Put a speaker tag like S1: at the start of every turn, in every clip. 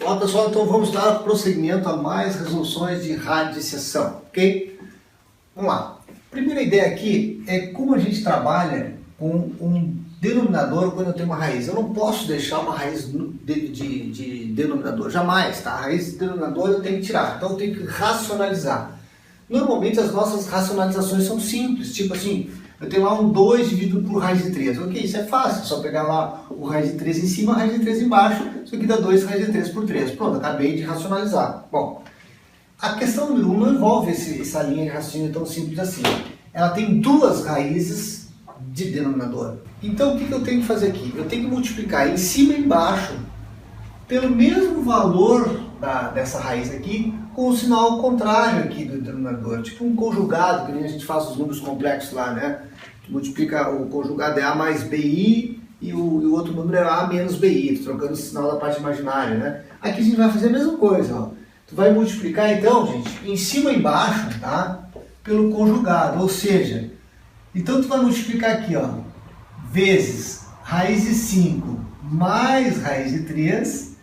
S1: Olá pessoal, então vamos dar prosseguimento a mais resoluções de radiciação, ok? Vamos lá. A primeira ideia aqui é como a gente trabalha com um denominador quando eu tenho uma raiz. Eu não posso deixar uma raiz de denominador, jamais, tá? A raiz de denominador eu tenho que tirar, então eu tenho que racionalizar. Normalmente as nossas racionalizações são simples, tipo assim, eu tenho lá um 2 dividido por raiz de 3. Ok, isso é fácil, só pegar lá o raiz de 3 em cima, a raiz de 3 embaixo, isso aqui dá 2 raiz de 3 por 3. Pronto, acabei de racionalizar. Bom, a questão número 1 não envolve essa linha de raciocínio tão simples assim. Ela tem duas raízes de denominador. Então o que eu tenho que fazer aqui? Eu tenho que multiplicar em cima e embaixo pelo mesmo valor dessa raiz aqui, com o sinal contrário aqui do denominador, tipo um conjugado, que a gente faz os números complexos lá, né? Tu multiplica, o conjugado é A mais BI e o outro número é A menos BI, trocando o sinal da parte imaginária, né? Aqui a gente vai fazer a mesma coisa, ó. Tu vai multiplicar então, gente, em cima e embaixo, tá? Pelo conjugado, ou seja, então tu vai multiplicar aqui, ó, vezes raiz de 5 mais raiz de 3,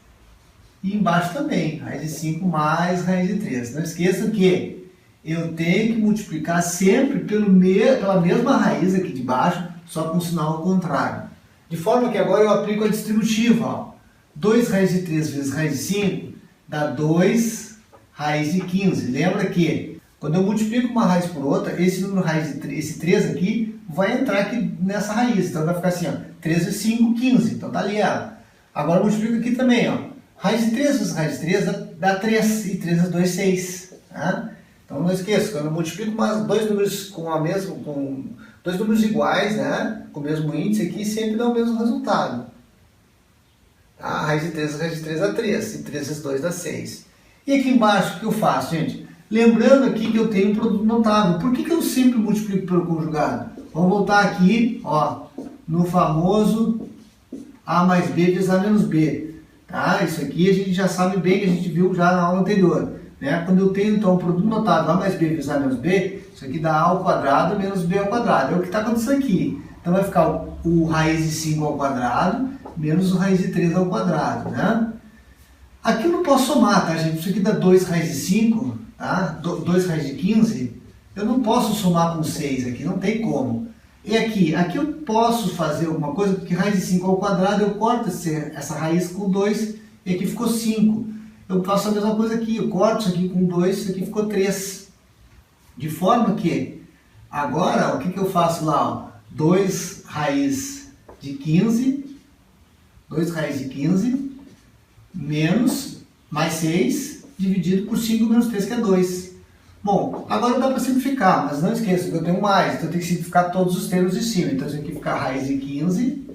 S1: e embaixo também, raiz de 5 mais raiz de 3. Não esqueçam que eu tenho que multiplicar sempre pela mesma raiz aqui de baixo, só com o sinal ao contrário. De forma que agora eu aplico a distributiva. Ó. 2 raiz de 3 vezes raiz de 5 dá 2 raiz de 15. Lembra que quando eu multiplico uma raiz por outra, esse número raiz de 3, esse 3 aqui, vai entrar aqui nessa raiz. Então vai ficar assim, ó, 3 vezes 5, 15. Então tá ali ela. Agora eu multiplico aqui também, ó. Raiz de 3 vezes raiz de 3 dá 3, e 3 vezes 2, 6. Tá? Então não esqueça, quando eu multiplico dois números com dois números iguais, né? Com o mesmo índice aqui, sempre dá o mesmo resultado. Tá? Raiz de 3 vezes raiz de 3 dá 3, e 3 vezes 2 dá 6. E aqui embaixo, o que eu faço, gente? Lembrando aqui que eu tenho um produto notável. Por que eu sempre multiplico pelo conjugado? Vamos voltar aqui, ó, no famoso A mais B vezes A menos B. Tá? Isso aqui a gente já sabe bem, que a gente viu já na aula anterior. Né? Quando eu tenho então um produto notável A mais B vezes A menos B, isso aqui dá A ao quadrado menos B ao quadrado. É o que está acontecendo aqui. Então vai ficar o raiz de 5 ao quadrado menos o raiz de 3 ao quadrado. Né? Aqui eu não posso somar, tá, gente? Isso aqui dá 2 raiz de 5, tá? 2 raiz de 15. Eu não posso somar com 6 aqui, não tem como. E aqui eu posso fazer alguma coisa, porque raiz de 5 ao quadrado eu corto essa raiz com 2 e aqui ficou 5. Eu faço a mesma coisa aqui, eu corto isso aqui com 2, isso aqui ficou 3. De forma que, agora, o que eu faço lá? 2 raiz de 15, 2 raiz de 15, menos, mais 6, dividido por 5 menos 3, que é 2. Bom, agora dá para simplificar, mas não esqueça que eu tenho mais, então eu tenho que simplificar todos os termos de cima. Então isso aqui fica raiz de 15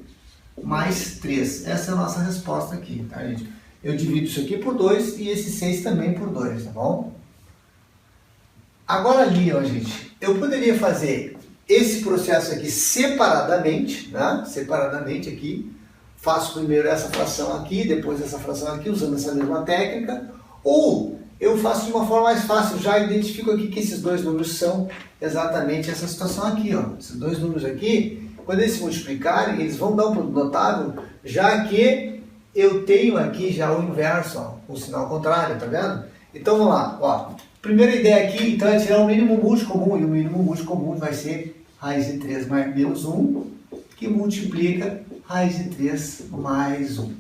S1: mais 3. Essa é a nossa resposta aqui, tá, gente? Eu divido isso aqui por 2 e esse 6 também por 2, tá bom? Agora ali, ó, gente, eu poderia fazer esse processo aqui separadamente, né? Separadamente aqui. Faço primeiro essa fração aqui, depois essa fração aqui, usando essa mesma técnica. Ou eu faço de uma forma mais fácil, já identifico aqui que esses dois números são exatamente essa situação aqui, ó. Esses dois números aqui, quando eles se multiplicarem, eles vão dar um produto notável, já que eu tenho aqui já o inverso, ó, o sinal contrário, tá vendo? Então vamos lá, ó. Primeira ideia aqui, então, é tirar o mínimo múltiplo comum, e o mínimo múltiplo comum vai ser raiz de 3 mais menos 1, que multiplica raiz de 3 mais 1.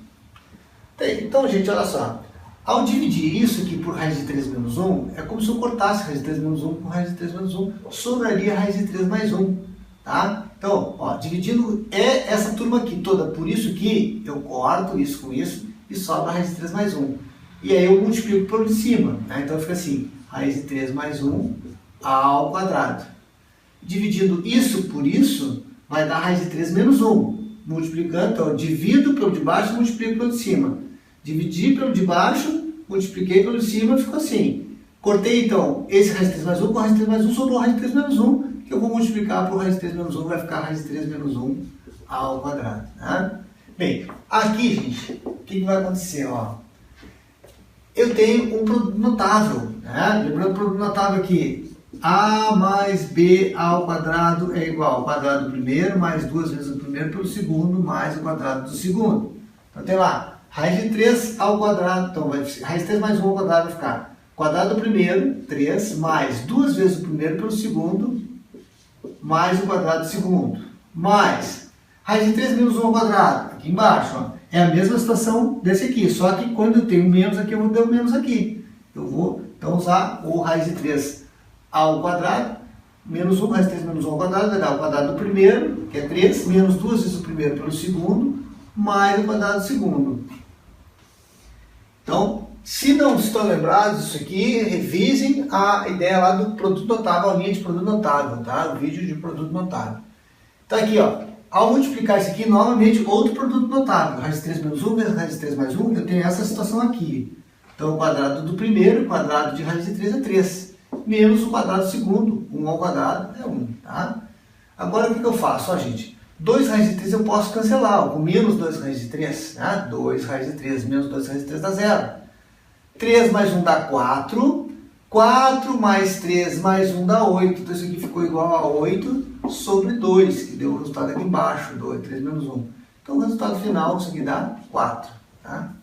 S1: Então, gente, olha só. Ao dividir isso aqui por raiz de 3 menos 1, é como se eu cortasse raiz de 3 menos 1 por raiz de 3 menos 1, sobraria raiz de 3 mais 1, tá? Então, ó, dividindo essa turma aqui toda, por isso que eu corto isso com isso e sobra raiz de 3 mais 1. E aí eu multiplico por de cima, né? Então fica assim, raiz de 3 mais 1 ao quadrado. Dividindo isso por isso, vai dar raiz de 3 menos 1. Multiplicando, então eu divido pelo de baixo e multiplico pelo de cima. Dividi pelo de baixo, multipliquei pelo de cima, ficou assim. Cortei então esse raiz de 3 mais 1 com raiz de 3 mais 1, sobrou raiz de 3 menos 1, que eu vou multiplicar por raiz de 3 menos 1, vai ficar raiz de 3 menos 1 ao quadrado. Tá? Bem, aqui, gente, o que vai acontecer? Ó? Eu tenho um produto notável. Né? Lembrando o produto notável aqui, A mais B ao quadrado é igual ao quadrado do primeiro, mais 2 vezes o primeiro pelo segundo, mais o quadrado do segundo. Então tem lá, Raiz de 3 ao quadrado, então raiz de 3 mais 1 ao quadrado vai ficar quadrado do primeiro, 3, mais 2 vezes o primeiro pelo segundo, mais o quadrado do segundo, mais raiz de 3 menos 1 ao quadrado, aqui embaixo, ó, é a mesma situação desse aqui, só que quando eu tenho menos aqui, eu vou ter o menos aqui. Eu vou, então, usar o raiz de 3 ao quadrado, menos 1, raiz de 3 menos 1 ao quadrado, vai dar o quadrado do primeiro, que é 3, menos 2 vezes o primeiro pelo segundo, mais o quadrado do segundo. Então, se não estão lembrados disso aqui, revisem a ideia lá do produto notável, a linha de produto notável, tá? O vídeo de produto notável. Então aqui, ó, ao multiplicar isso aqui, novamente, outro produto notável. Raiz de 3 menos 1 vezes raiz de 3 mais 1, eu tenho essa situação aqui. Então, o quadrado do primeiro, o quadrado de raiz de 3 é 3. Menos o quadrado do segundo, 1 ao quadrado é 1, tá? Agora, o que eu faço? Ó, gente, 2 raiz de 3 eu posso cancelar, ó, com menos 2 raiz de 3, né? 2 raiz de 3 menos 2 raiz de 3 dá 0. 3 mais 1 dá 4. 4 mais 3 mais 1 dá 8. Então, isso aqui ficou igual a 8 sobre 2, que deu o resultado aqui embaixo, 2, 3 menos 1. Então, o resultado final, isso aqui dá 4, tá?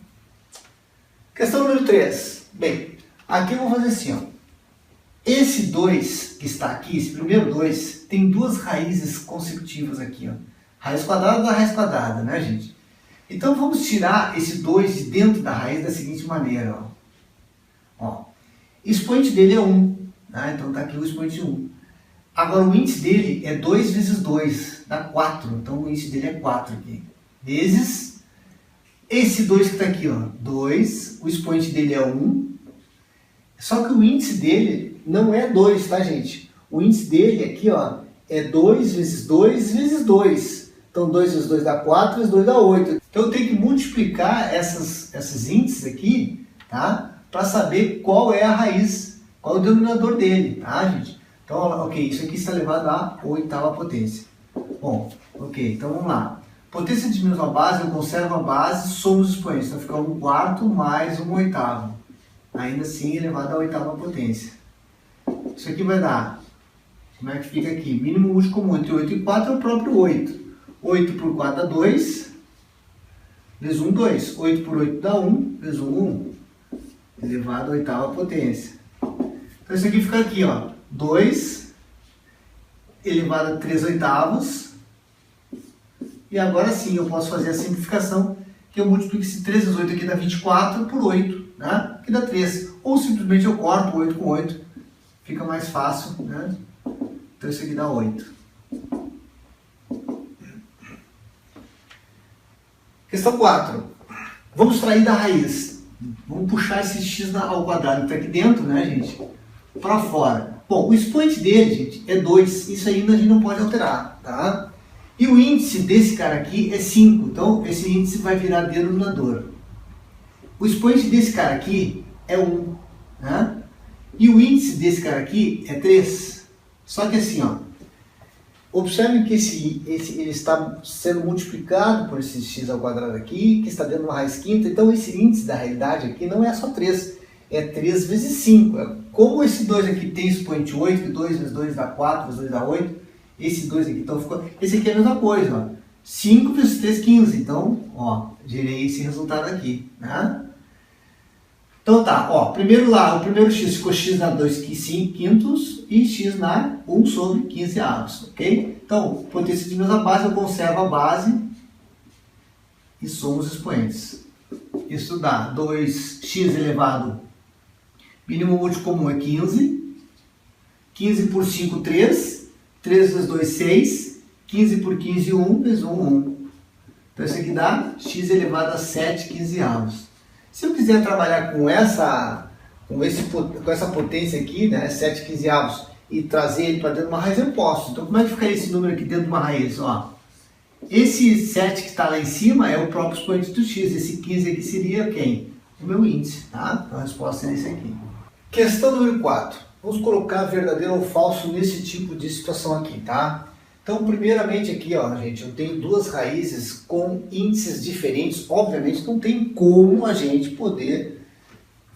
S1: Questão número 3. Bem, aqui eu vou fazer assim, ó. Esse 2 que está aqui, esse primeiro 2, tem duas raízes consecutivas aqui, ó. Raiz quadrada da raiz quadrada, né, gente? Então, vamos tirar esse 2 de dentro da raiz da seguinte maneira, ó. Ó, expoente dele é 1, né? Então está aqui o expoente 1. Agora o índice dele é 2 vezes 2, dá 4. Então o índice dele é 4 aqui. Vezes esse 2 que está aqui, ó, 2, o expoente dele é 1. Só que o índice dele não é 2, tá, gente? O índice dele aqui, ó, é 2 vezes 2 vezes 2. Então 2 vezes 2 dá 4, vezes 2 dá 8. Então eu tenho que multiplicar esses índices aqui, tá? Para saber qual é a raiz, qual é o denominador dele, tá, gente? Então, ok, isso aqui está elevado à oitava potência. Bom, ok, então vamos lá. Potência de menos uma base, eu conservo a base, somo os expoentes. Então fica 1/4 mais 1/8. Ainda assim, elevado à oitava potência. Isso aqui vai dar, como é que fica aqui? Mínimo múltiplo comum entre 8 e 4 é o próprio 8. 8 por 4 dá 2, vezes 1, 2. 8 por 8 dá 1, vezes 1, 1. Elevado à oitava potência. Então isso aqui fica aqui, ó, 2 elevado a 3 oitavos. E agora sim eu posso fazer a simplificação, que eu multiplico esse 3 vezes 8 aqui dá 24 por 8, né? Que dá 3. Ou simplesmente eu corto 8 com 8, fica mais fácil, né? Então isso aqui dá 8. Questão 4. Vamos extrair da raiz. Vamos puxar esse x ao quadrado que está aqui dentro, né, gente? Para fora. Bom, o expoente dele, gente, é 2. Isso ainda a gente não pode alterar, tá? E o índice desse cara aqui é 5. Então, esse índice vai virar denominador. O expoente desse cara aqui é 1, né? E o índice desse cara aqui é 3. Só que assim, ó. Observem que ele está sendo multiplicado por esse x ao quadrado aqui, que está dando uma raiz quinta. Então, esse índice da realidade aqui não é só 3, é 3 vezes 5. Como esse 2 aqui tem expoente 8, que 2 vezes 2 dá 4, vezes 2 dá 8, esse 2 aqui, então ficou... Esse aqui é a mesma coisa, ó. 5 vezes 3, 15. Então, ó, gerei esse resultado aqui, né? Então tá, ó, primeiro lá, o primeiro x ficou x na 2 quintos e x na 1 sobre 15 avos, ok? Então, potência de mesma base, eu conservo a base e somo os expoentes. Isso dá 2x elevado, mínimo múltiplo comum é 15, 15 por 5, 3, 3 vezes 2, 6, 15 por 15, 1, vezes 1, 1. Então isso aqui dá x elevado a 7 quinzeavos. Se eu quiser trabalhar com essa potência aqui, né, 7 quinzeavos, e trazer ele para dentro de uma raiz, eu posso. Então, como é que ficaria esse número aqui dentro de uma raiz? Ó, esse 7 que está lá em cima é o próprio expoente do x. Esse 15 aqui seria quem? O meu índice, tá? Então, a resposta é esse aqui. Questão número 4. Vamos colocar verdadeiro ou falso nesse tipo de situação aqui, tá? Então, primeiramente aqui, ó, gente, eu tenho duas raízes com índices diferentes. Obviamente, não tem como a gente poder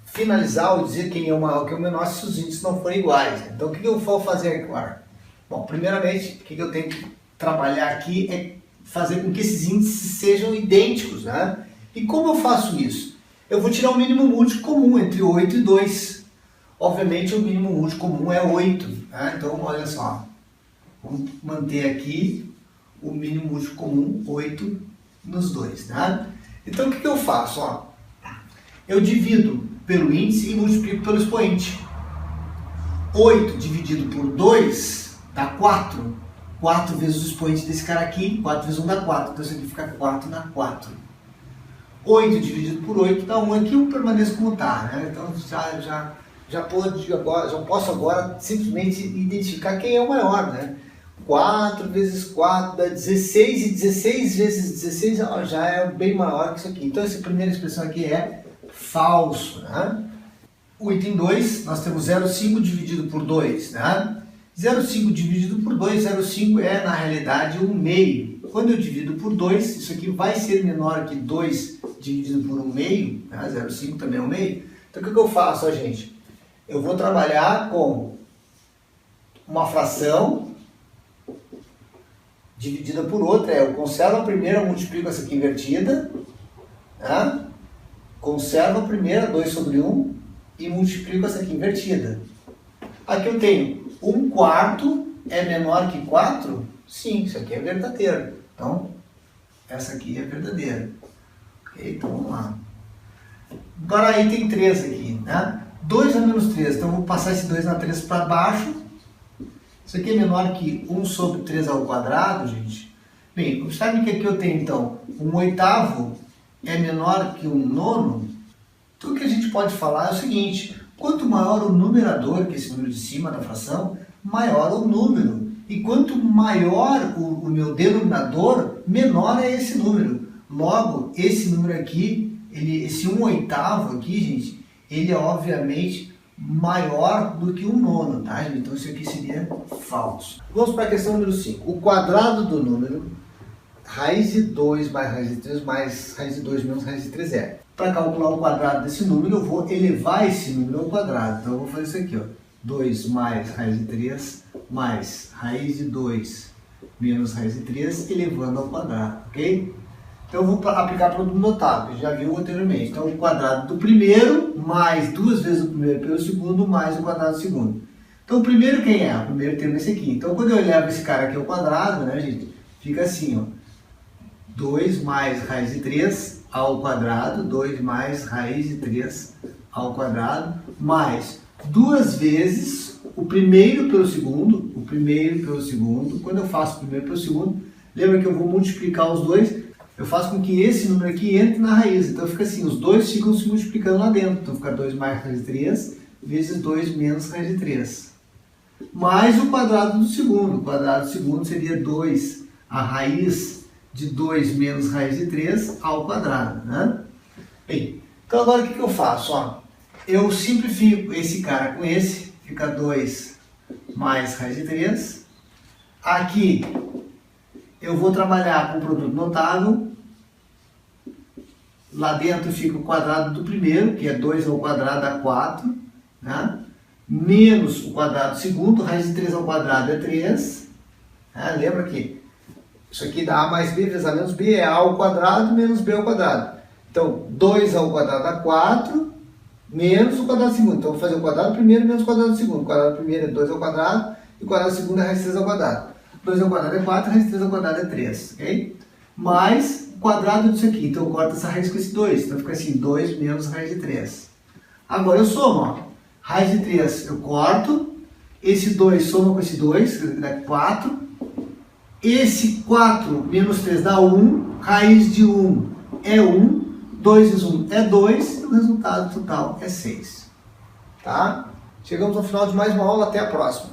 S1: finalizar ou dizer quem é o maior, quem é o menor, se os índices não forem iguais. Então, o que eu vou fazer agora? Bom, primeiramente, o que eu tenho que trabalhar aqui é fazer com que esses índices sejam idênticos, né? E como eu faço isso? Eu vou tirar o mínimo múltiplo comum entre 8 e 2. Obviamente o mínimo múltiplo comum é 8. Né? Então olha só, vamos manter aqui o mínimo múltiplo comum 8 nos dois. Né? Então o que eu faço? Ó, eu divido pelo índice e multiplico pelo expoente. 8 dividido por 2 dá 4. 4 vezes o expoente desse cara aqui, 4 vezes 1 dá 4. Então isso aqui fica 4 na 4. 8 dividido por 8 dá 1. Aqui eu permaneço como está. Né? Então já posso agora simplesmente identificar quem é o maior. Né? 4 vezes 4 dá 16, e 16 vezes 16 já é bem maior que isso aqui. Então essa primeira expressão aqui é falso. Né? O item 2, nós temos 0,5 dividido por 2. Né? 0,5 dividido por 2, 0,5 é na realidade 1 meio. Quando eu divido por 2, isso aqui vai ser menor que 2 dividido por 1 meio. Né? 0,5 também é 1 meio. Então o que eu faço, ó, gente? Eu vou trabalhar com uma fração dividida por outra. Eu conservo a primeira, multiplico essa aqui invertida. Né? Conservo a primeira, 2 sobre 1. E multiplico essa aqui invertida. Aqui eu tenho 1/4 é menor que 4? Sim, isso aqui é verdadeiro. Então, essa aqui é verdadeira. Ok, então vamos lá. Agora aí tem 3 aqui, né? 2 a menos 3, então eu vou passar esse 2 na 3 para baixo. Isso aqui é menor que 1 sobre 3 ao quadrado, gente. Bem, observe que aqui eu tenho então 1/8 é menor que 1/9. Então o que a gente pode falar é o seguinte: quanto maior o numerador, que é esse número de cima da fração, maior o número. E quanto maior o meu denominador, menor é esse número. Logo, esse número aqui, esse 1/8 aqui, gente, ele é obviamente maior do que 1/9, tá? Então isso aqui seria falso. Vamos para a questão número 5. O quadrado do número, raiz de 2 mais raiz de 3 mais raiz de 2 menos raiz de 3 é. Para calcular o quadrado desse número, eu vou elevar esse número ao quadrado. Então eu vou fazer isso aqui, ó. 2 mais raiz de 3 mais raiz de 2 menos raiz de 3 elevando ao quadrado, ok? Então eu vou aplicar produto notável, que já viu anteriormente. Então o quadrado do primeiro mais 2 vezes o primeiro pelo segundo mais o quadrado do segundo. Então o primeiro quem é? O primeiro termo é esse aqui. Então quando eu elevo esse cara aqui ao quadrado, né, gente, fica assim, ó. 2 mais raiz de 3 ao quadrado, 2 mais raiz de 3 ao quadrado, mais 2 vezes o primeiro pelo segundo, quando eu faço o primeiro pelo segundo, lembra que eu vou multiplicar os dois, eu faço com que esse número aqui entre na raiz, então fica assim, os dois ficam se multiplicando lá dentro, então fica 2 mais raiz de 3 vezes 2 menos raiz de 3, mais o quadrado do segundo, o quadrado do segundo seria 2, a raiz de 2 menos raiz de 3 ao quadrado, né? Bem, então agora o que eu faço? Ó, eu simplifico esse cara com esse, fica 2 mais raiz de 3. Aqui eu vou trabalhar com o produto notável. Lá dentro fica o quadrado do primeiro, que é 2 ao quadrado dá 4, né? Menos o quadrado do segundo, raiz de 3 ao quadrado é 3. Né? Lembra que isso aqui dá A mais B vezes A menos B é A ao quadrado menos B ao quadrado. Então, 2 ao quadrado dá 4, menos o quadrado do segundo. Então, eu vou fazer o quadrado primeiro menos o quadrado do segundo. O quadrado primeiro é 2 ao quadrado e o quadrado segundo é raiz de 3 ao quadrado. 2 ao quadrado é 4, raiz de 3 ao quadrado é 3, ok? Mais o quadrado disso aqui. Então, eu corto essa raiz com esse 2. Então, fica assim, 2 menos raiz de 3. Agora, eu somo, ó. Raiz de 3 eu corto. Esse 2 soma com esse 2, dá 4. Esse 4 menos 3 dá 1. Raiz de 1 é 1. 2 vezes 1 é 2. E o resultado total é 6. Tá? Chegamos ao final de mais uma aula. Até a próxima.